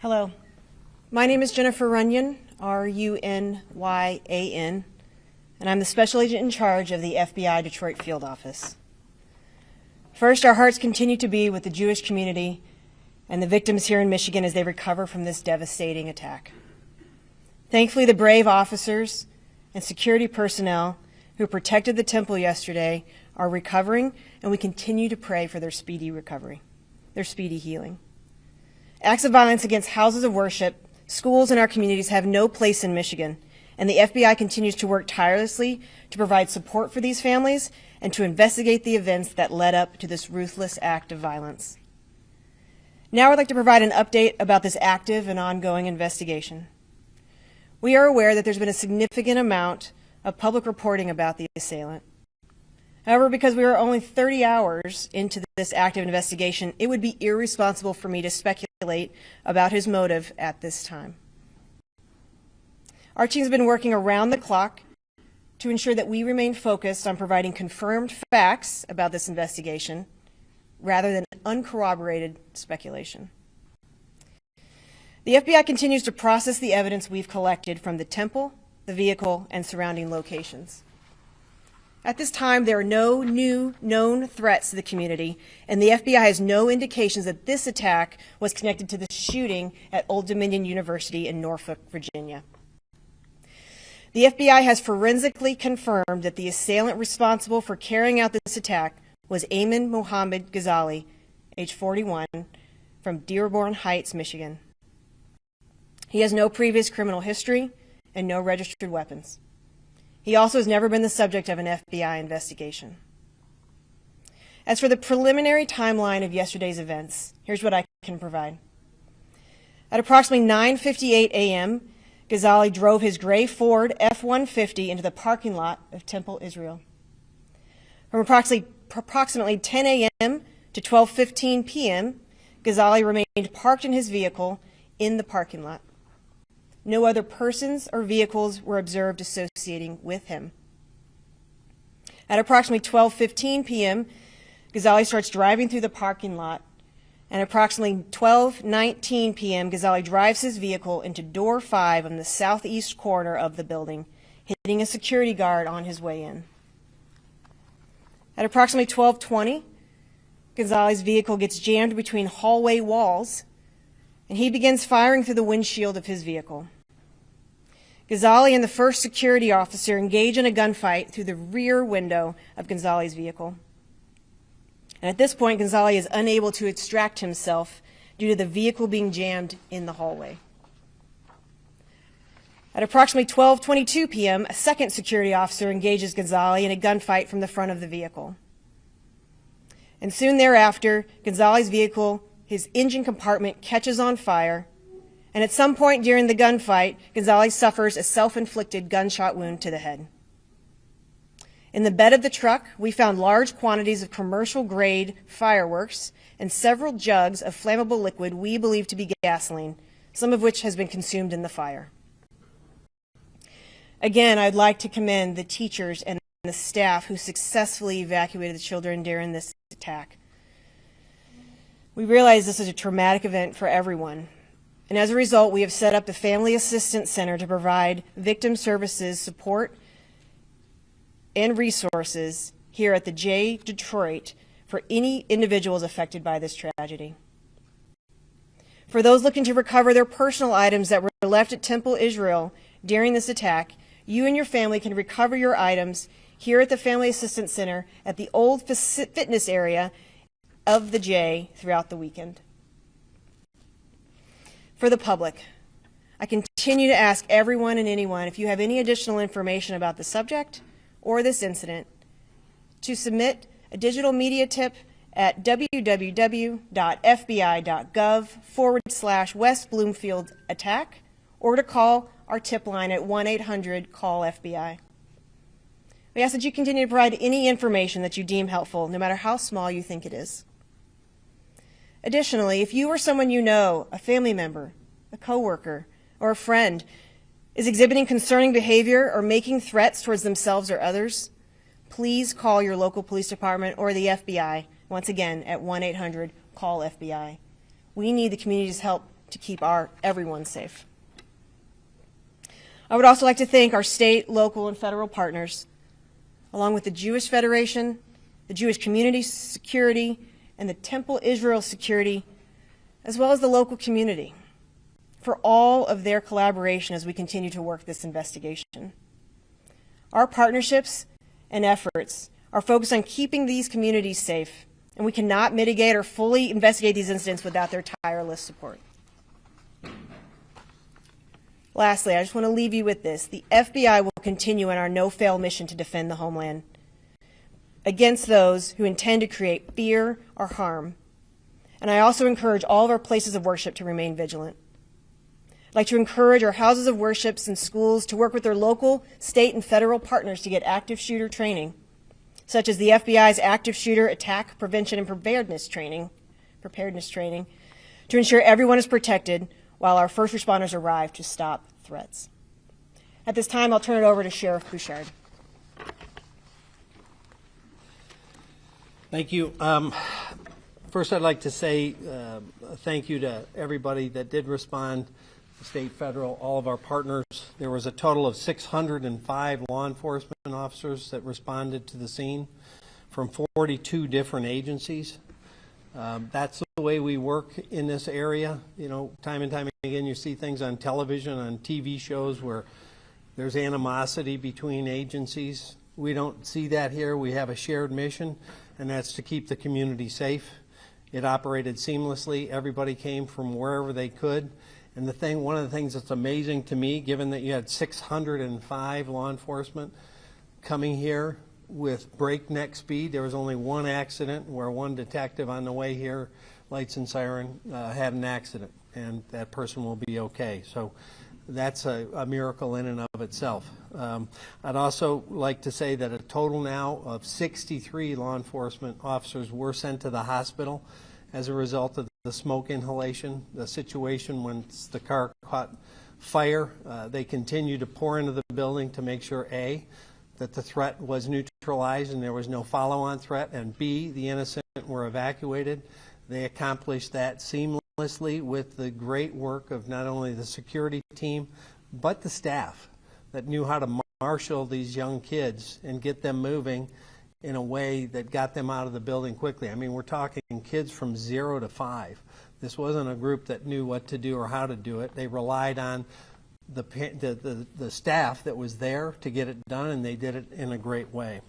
Hello. My name is Jennifer Runyon, R-U-N-Y-A-N, and I'm the Special Agent in charge of the FBI Detroit Field Office. First, our hearts continue to be with the Jewish community and the victims here in Michigan as they recover from this devastating attack. Thankfully, the brave officers and security personnel who protected the temple yesterday are recovering, and we continue to pray for their speedy recovery, their speedy healing. Acts of violence against houses of worship, schools, and our communities have no place in Michigan, and the FBI continues to work tirelessly to provide support for these families and to investigate the events that led up to this ruthless act of violence. Now I'd like to provide an update about this active and ongoing investigation. We are aware that there's been a significant amount of public reporting about the assailant. However, because we are only 30 hours into this active investigation, it would be irresponsible for me to speculate about his motive at this time. Our team has been working around the clock to ensure that we remain focused on providing confirmed facts about this investigation rather than uncorroborated speculation. The FBI continues to process the evidence we've collected from the temple, the vehicle, and surrounding locations. At this time, there are no new known threats to the community, and the FBI has no indications that this attack was connected to the shooting at Old Dominion University in Norfolk, Virginia. The FBI has forensically confirmed that the assailant responsible for carrying out this attack was Ayman Mohammed Ghazali, age 41, from Dearborn Heights, Michigan. He has no previous criminal history and no registered weapons. He also has never been the subject of an FBI investigation. As for the preliminary timeline of yesterday's events, here's what I can provide. At approximately 9:58 a.m., Ghazali drove his gray Ford F-150 into the parking lot of Temple Israel. From approximately 10 a.m. to 12:15 p.m., Ghazali remained parked in his vehicle in the parking lot. No other persons or vehicles were observed associating with him. At approximately 12:15 p.m., Ghazali starts driving through the parking lot, and approximately 12:19 p.m., Ghazali drives his vehicle into door 5 on the southeast corner of the building, hitting a security guard on his way in. At approximately 12:20, Ghazali's vehicle gets jammed between hallway walls, and he begins firing through the windshield of his vehicle. Ghazali and the first security officer engage in a gunfight through the rear window of Ghazali's vehicle. And at this point, Ghazali is unable to extract himself due to the vehicle being jammed in the hallway. At approximately 12:22 p.m., a second security officer engages Ghazali in a gunfight from the front of the vehicle. And soon thereafter, Ghazali's vehicle, his engine compartment, catches on fire, and at some point during the gunfight, Ghazali suffers a self-inflicted gunshot wound to the head. In the bed of the truck, we found large quantities of commercial-grade fireworks and several jugs of flammable liquid we believe to be gasoline, some of which has been consumed in the fire. Again, I'd like to commend the teachers and the staff who successfully evacuated the children during this attack. We realize this is a traumatic event for everyone, and as a result, we have set up the Family Assistance Center to provide victim services, support, and resources here at the J Detroit for any individuals affected by this tragedy. For those looking to recover their personal items that were left at Temple Israel during this attack, you and your family can recover your items here at the Family Assistance Center at the old fitness area of the J throughout the weekend. For the public, I continue to ask everyone and anyone if you have any additional information about the subject or this incident to submit a digital media tip at www.fbi.gov/West Bloomfield attack or to call our tip line at 1-800-CALL-FBI. We ask that you continue to provide any information that you deem helpful, no matter how small you think it is. Additionally, if you or someone you know, a family member, a coworker, or a friend, is exhibiting concerning behavior or making threats towards themselves or others, please call your local police department or the FBI, once again, at 1-800-CALL-FBI. We need the community's help to keep everyone safe. I would also like to thank our state, local, and federal partners, along with the Jewish Federation, the Jewish Community Security, and the Temple Israel Security, as well as the local community, for all of their collaboration as we continue to work this investigation. Our partnerships and efforts are focused on keeping these communities safe, and we cannot mitigate or fully investigate these incidents without their tireless support. Lastly, I just want to leave you with this. The FBI will continue in our no-fail mission to defend the homeland against those who intend to create fear or harm. And I also encourage all of our places of worship to remain vigilant. I'd like to encourage our houses of worship and schools to work with their local, state, and federal partners to get active shooter training, such as the FBI's Active Shooter Attack Prevention and Preparedness Training, to ensure everyone is protected while our first responders arrive to stop threats. At this time, I'll turn it over to Sheriff Bouchard. Thank you. First, I'd like to say thank you to everybody that did respond, state, federal, all of our partners. There was a total of 605 law enforcement officers that responded to the scene from 42 different agencies. That's the way we work in this area. You know, time and time again, you see things on television, on TV shows where there's animosity between agencies. We don't see that here. We have a shared mission, and that's to keep the community safe. It operated seamlessly. Everybody came from wherever they could. And one of the things that's amazing to me, given that you had 605 law enforcement coming here with breakneck speed, there was only one accident where one detective on the way here, lights and siren, had an accident, and that person will be okay. So that's a miracle in and of itself. I'd also like to say that a total now of 63 law enforcement officers were sent to the hospital as a result of the smoke inhalation, the situation when the car caught fire. They continued to pour into the building to make sure, A, that the threat was neutralized and there was no follow-on threat, and B, the innocent were evacuated. They accomplished that seamlessly with the great work of not only the security team, but the staff that knew how to marshal these young kids and get them moving in a way that got them out of the building quickly. I mean, we're talking kids from 0 to 5. This wasn't a group that knew what to do or how to do it. They relied on the staff that was there to get it done, and they did it in a great way.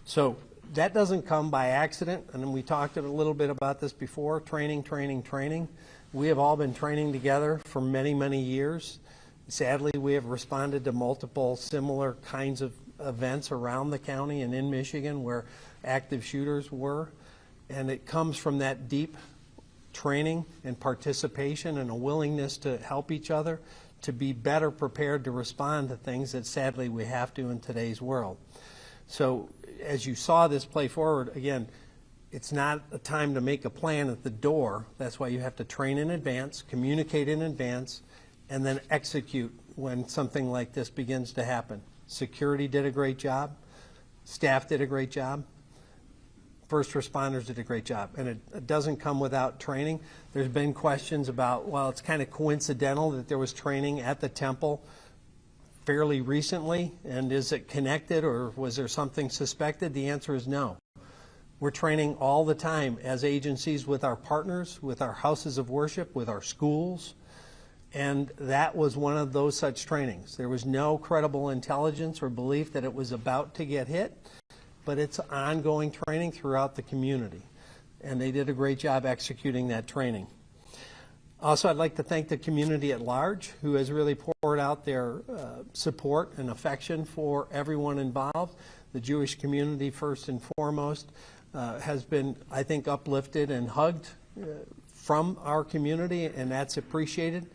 So that doesn't come by accident, and we talked a little bit about this before, training. We have all been training together for many, many years. Sadly, we have responded to multiple similar kinds of events around the county and in Michigan where active shooters were, and it comes from that deep training and participation and a willingness to help each other to be better prepared to respond to things that sadly we have to in today's world. So as you saw this play forward, again, it's not a time to make a plan at the door. That's why you have to train in advance, communicate in advance, and then execute when something like this begins to happen. Security did a great job. Staff did a great job. First responders did a great job. And it doesn't come without training. There's been questions about, well, it's kind of coincidental that there was training at the temple fairly recently, and is it connected or was there something suspected? The answer is no. We're training all the time as agencies with our partners, with our houses of worship, with our schools, and that was one of those such trainings. There was no credible intelligence or belief that it was about to get hit, but it's ongoing training throughout the community, and they did a great job executing that training. Also, I'd like to thank the community at large who has really poured out their support and affection for everyone involved. The Jewish community, first and foremost, has been, I think, uplifted and hugged from our community, and that's appreciated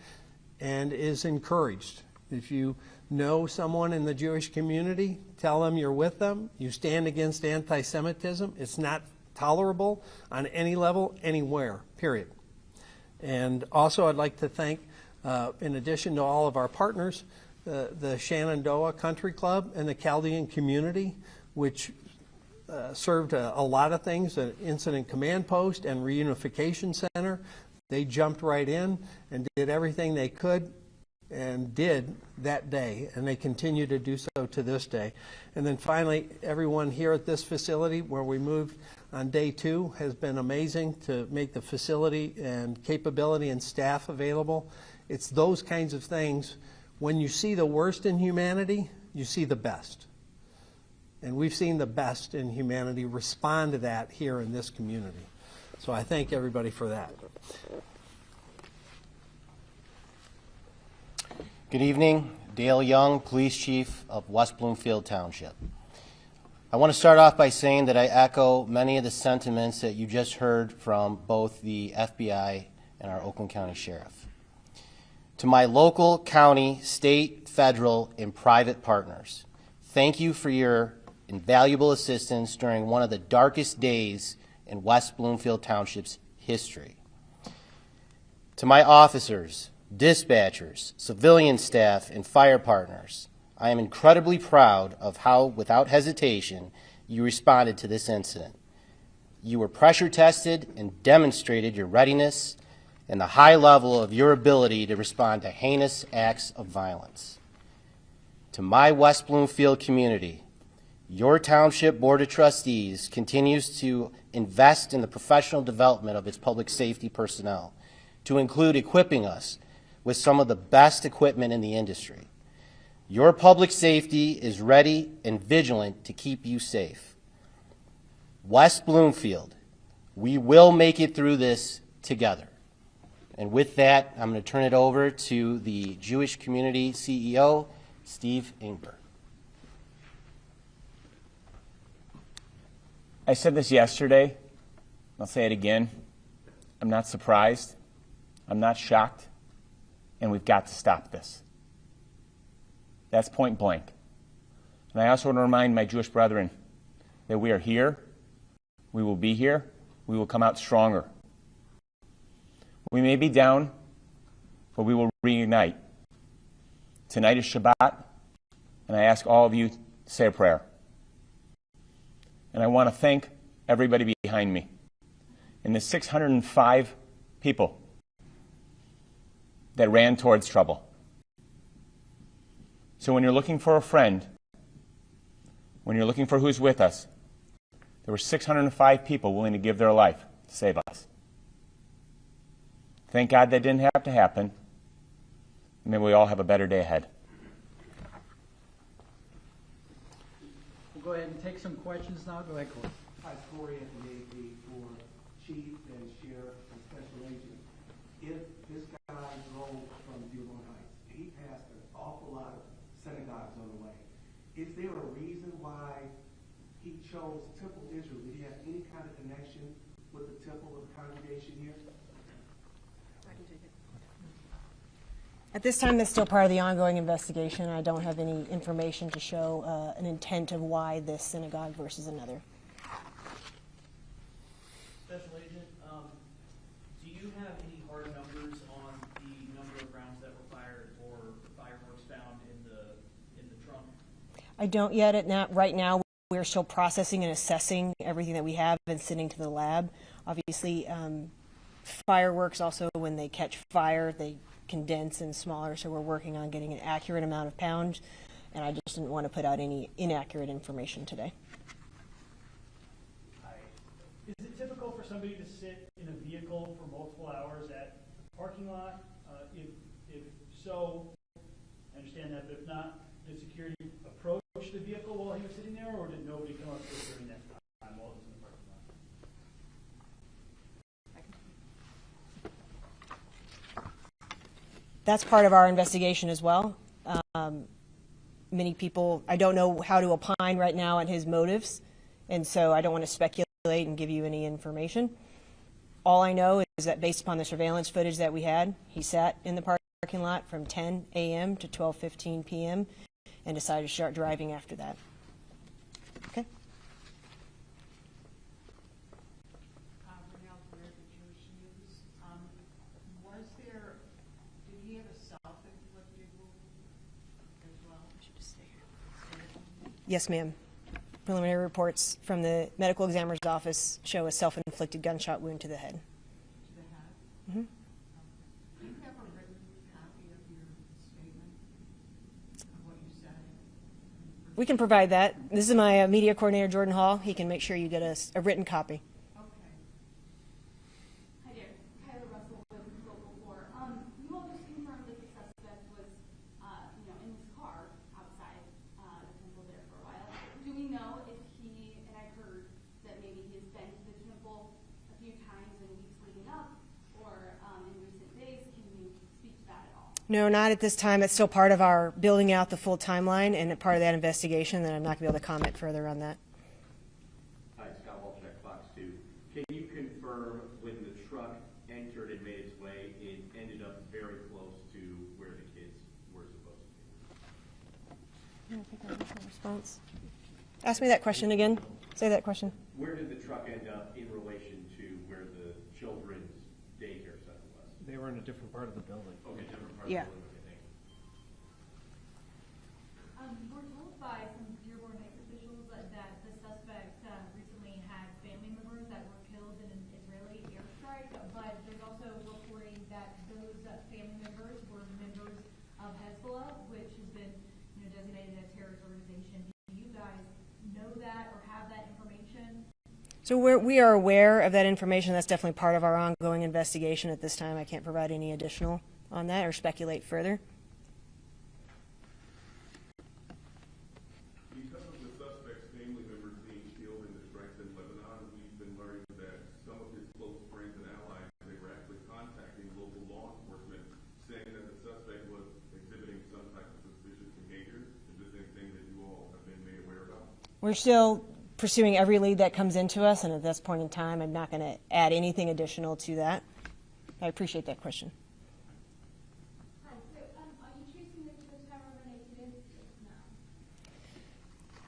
and is encouraged. If you know someone in the Jewish community, tell them you're with them. You stand against anti-Semitism. It's not tolerable on any level, anywhere, period. And also I'd like to thank, in addition to all of our partners, the Shenandoah Country Club and the Chaldean community, which served a lot of things, an incident command post and reunification center. They jumped right in and did everything they could and did that day, and they continue to do so to this day. And then finally, everyone here at this facility where we moved on day 2 has been amazing to make the facility and capability and staff available. It's those kinds of things. When you see the worst in humanity, you see the best. And we've seen the best in humanity respond to that here in this community. So I thank everybody for that. Good evening. Dale Young, Police Chief of West Bloomfield Township. I want to start off by saying that I echo many of the sentiments that you just heard from both the FBI and our Oakland County Sheriff. To my local, county, state, federal, and private partners, thank you for your invaluable assistance during one of the darkest days in West Bloomfield Township's history. To my officers, dispatchers, civilian staff, and fire partners, I am incredibly proud of how, without hesitation, you responded to this incident. You were pressure tested and demonstrated your readiness and the high level of your ability to respond to heinous acts of violence. To my West Bloomfield community, your Township Board of Trustees continues to invest in the professional development of its public safety personnel, to include equipping us with some of the best equipment in the industry. Your public safety is ready and vigilant to keep you safe. West Bloomfield, we will make it through this together. And with that, I'm going to turn it over to the Jewish Community CEO, Steve Ingber. I said this yesterday. I'll say it again. I'm not surprised. I'm not shocked. And we've got to stop this. That's point blank. And I also want to remind my Jewish brethren that we are here. We will be here. We will come out stronger. We may be down, but we will reunite. Tonight is Shabbat, and I ask all of you to say a prayer. And I want to thank everybody behind me and the 605 people that ran towards trouble. So when you're looking for a friend, when you're looking for who's with us, there were 605 people willing to give their life to save us. Thank God that didn't have to happen. Maybe we all have a better day ahead. We'll go ahead and take some questions now. Go ahead, Corey. Hi, Corey at the AP for Chief and Sheriff and Special Agent. If this guy drove from Dearborn Heights, he passed an awful lot of synagogues on the way. Is there a reason why he chose Temple Israel? Did he have any kind of connection with the temple or the congregation here? At this time, that's still part of the ongoing investigation. I don't have any information to show an intent of why this synagogue versus another. Special Agent, do you have any hard numbers on the number of rounds that were fired or fireworks found in the trunk? I don't yet. Right now, we're still processing and assessing everything that we have and sending to the lab. Obviously, fireworks also, when they catch fire, they condense and smaller, so we're working on getting an accurate amount of pounds, and I just didn't want to put out any inaccurate information today. Is it typical for somebody to sit in a vehicle for multiple hours at the parking lot? If so, I understand that, but if not, did security approach the vehicle while he was sitting there, or did nobody come up to it during that time while he was in the parking lot? That's part of our investigation as well. Many people, I don't know how to opine right now on his motives, and so I don't want to speculate and give you any information. All I know is that based upon the surveillance footage that we had, he sat in the parking lot from 10 a.m. to 12:15 p.m. and decided to start driving after that. Okay. Did he have a self-inflicted wound as well? I should just stay here. Yes, ma'am. Preliminary reports from the medical examiner's office show a self-inflicted gunshot wound to the head. To the head? Mm-hmm. We can provide that. This is my media coordinator, Jordan Hall. He can make sure you get a written copy. Okay. Hi there, Kyla Russell with Local 4. You all just confirmed that the suspect was, in his car outside the temple there for a while. Do we know if he, and I've heard that maybe he has been to the temple a few times in weeks leading up, or in recent days? Can you speak to that at all? No, not at this time. It's still part of our building out the full timeline and part of that investigation, and I'm not going to be able to comment further on that. Hi, Scott Walczak, Fox 2. Can you confirm when the truck entered and made its way, it ended up very close to where the kids were supposed to be? I think I have a response. Ask me that question again. Say that question. Where did the truck end up in relation to where the children's daycare center was? They were in a different part of the building. Okay, different part Yeah. of the building. Okay, thank you. We're told by some Dearborn Heights officials that the suspect recently had family members that were killed in an Israeli airstrike, but there's also reporting that those family members were members of Hezbollah, which has been designated a terrorist organization. Do you guys know that or have that information? So we are aware of that information. That's definitely part of our ongoing investigation at this time. I can't provide any additional on that or speculate further. Because of the suspect's family members being killed in the strikes in Lebanon, we've been learning that some of his close friends and allies, they were actually contacting local law enforcement saying that the suspect was exhibiting some type of suspicious behavior. Is this anything that you all have been made aware about? We're still pursuing every lead that comes into us, and at this point in time, I'm not going to add anything additional to that. I appreciate that question. Hi, so are you chasing the terror-related incidents now?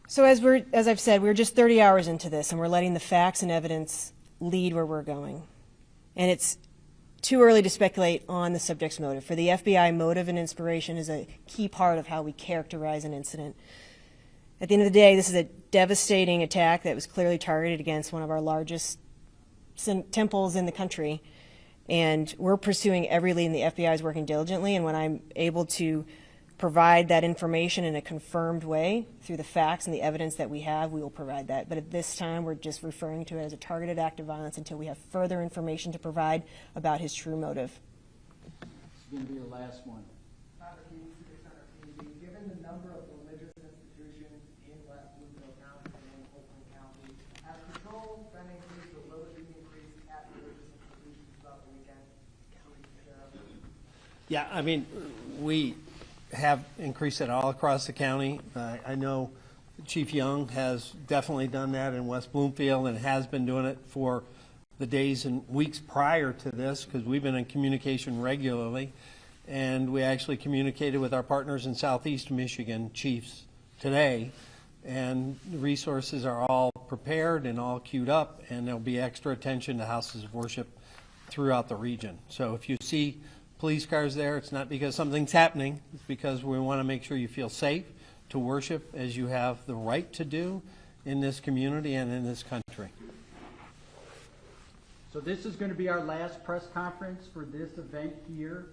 So as I've said, we're just 30 hours into this, and we're letting the facts and evidence lead where we're going. And it's too early to speculate on the subject's motive. For the FBI, motive and inspiration is a key part of how we characterize an incident. At the end of the day, this is a devastating attack that was clearly targeted against one of our largest temples in the country. And we're pursuing every lead, and the FBI is working diligently. And when I'm able to provide that information in a confirmed way through the facts and the evidence that we have, we will provide that. But at this time, we're just referring to it as a targeted act of violence until we have further information to provide about his true motive. This is going to be your last one. Given the number of religious institutions in West Bloomfield County and in Oakland County, has patrol been increased or will it be increased at religious institutions throughout the weekend? Yeah, I mean, we have increased it all across the county. I know Chief Young has definitely done that in West Bloomfield and has been doing it for the days and weeks prior to this because we've been in communication regularly. And we actually communicated with our partners in Southeast Michigan chiefs today, and the resources are all prepared and all queued up, and there'll be extra attention to houses of worship throughout the region. So if you see police cars there, it's not because something's happening, it's because we want to make sure you feel safe to worship as you have the right to do in this community and in this country. So this is going to be our last press conference for this event here.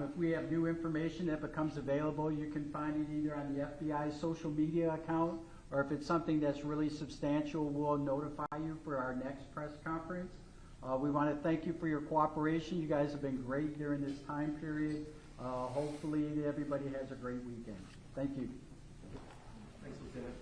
If we have new information that becomes available, you can find it either on the FBI social media account, or if it's something that's really substantial, we'll notify you for our next press conference. We want to thank you for your cooperation. You guys have been great during this time period. Hopefully everybody has a great weekend. Thank you. Thanks, Lieutenant.